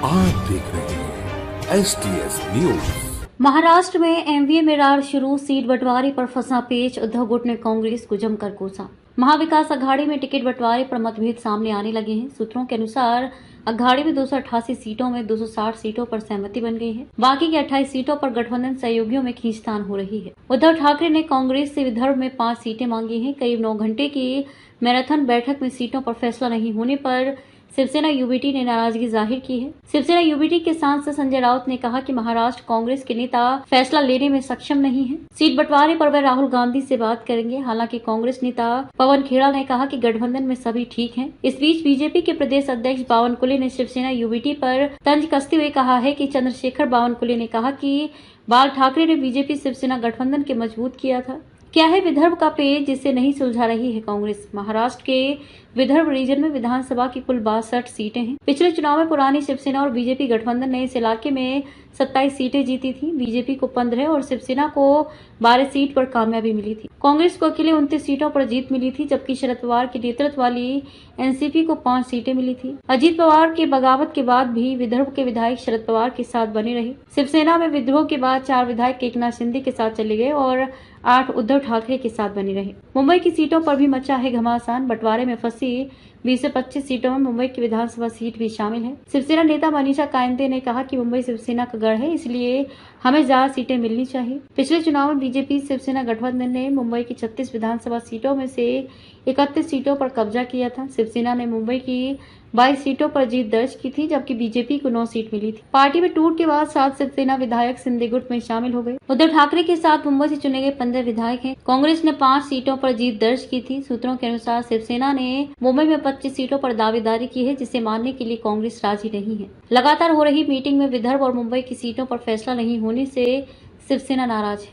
आप देख रहे हैं STS न्यूज। महाराष्ट्र में एमवीए में रार शुरू, सीट बंटवारे पर फंसा पेच, उद्धव गुट ने कांग्रेस को जमकर कोसा। महाविकास अघाड़ी में टिकट बंटवारे पर मतभेद सामने आने लगे हैं। सूत्रों के अनुसार अघाड़ी में 288 सीटों में 260 सीटों पर सहमति बन गई है। बाकी की 28 सीटों पर गठबंधन सहयोगियों में खींचतान हो रही है। उद्धव ठाकरे ने कांग्रेस से विदर्भ में 5 सीटें मांगी हैं। करीब 9 घंटे की मैराथन बैठक में सीटों पर फैसला नहीं होने पर शिवसेना यूबीटी ने नाराजगी जाहिर की है। शिवसेना यूबीटी के सांसद संजय राउत ने कहा कि महाराष्ट्र कांग्रेस के नेता फैसला लेने में सक्षम नहीं है। सीट बंटवारे पर वे राहुल गांधी से बात करेंगे। हालांकि कांग्रेस नेता पवन खेड़ा ने कहा कि गठबंधन में सभी ठीक हैं। इस बीच बीजेपी के प्रदेश अध्यक्ष बावनकुले ने शिवसेना यूबीटी पर तंज कसते हुए कहा है कि चंद्रशेखर बावनकुले ने कहा कि बाल ठाकरे ने बीजेपी शिवसेना गठबंधन के मजबूत किया था। क्या है विदर्भ का पेच जिसे नहीं सुलझा रही है कांग्रेस? महाराष्ट्र के विदर्भ रीजन में विधानसभा की कुल 62 सीटें हैं। पिछले चुनाव में पुरानी शिवसेना और बीजेपी गठबंधन ने इस इलाके में 27 सीटें जीती थी। बीजेपी को 15 और शिवसेना को 12 सीट पर कामयाबी मिली थी। कांग्रेस को अकेले 29 सीटों पर जीत मिली थी, जबकि शरद पवार के नेतृत्व वाली एनसीपी को 5 सीटें मिली थी। अजीत पवार के बगावत के बाद भी विदर्भ के विधायक शरद पवार के साथ बने रहे। शिवसेना में विद्रोह के बाद 4 विधायक एकनाथ शिंदे के साथ चले गए और 8 उद्धव ठाकरे के साथ बने रहे। मुंबई की सीटों पर भी मचा है घमासान। बंटवारे में फंसी 20 से 25 सीटों में मुंबई की विधानसभा सीट भी शामिल है। शिवसेना नेता मनीषा कायंदे ने कहा कि मुंबई शिवसेना का गढ़ है, इसलिए हमें ज्यादा सीटें मिलनी चाहिए। पिछले चुनाव में बीजेपी शिवसेना गठबंधन ने मुंबई की 36 विधानसभा सीटों में से 31 सीटों पर कब्जा किया था। शिवसेना ने मुंबई की 22 सीटों पर जीत दर्ज की थी, जबकि बीजेपी को 9 सीट मिली थी। पार्टी में टूट के बाद 7 शिवसेना विधायक शिंदे गुट में शामिल हो गए। उद्धव ठाकरे के साथ मुंबई से चुने गए 15 विधायक हैं। कांग्रेस ने 5 सीटों पर जीत दर्ज की थी। सूत्रों के अनुसार शिवसेना ने मुंबई में 25 सीटों पर दावेदारी की है, जिसे मानने के लिए कांग्रेस राजी नहीं है। लगातार हो रही मीटिंग में विदर्भ और मुंबई की सीटों पर फैसला नहीं होने से शिवसेना नाराज है।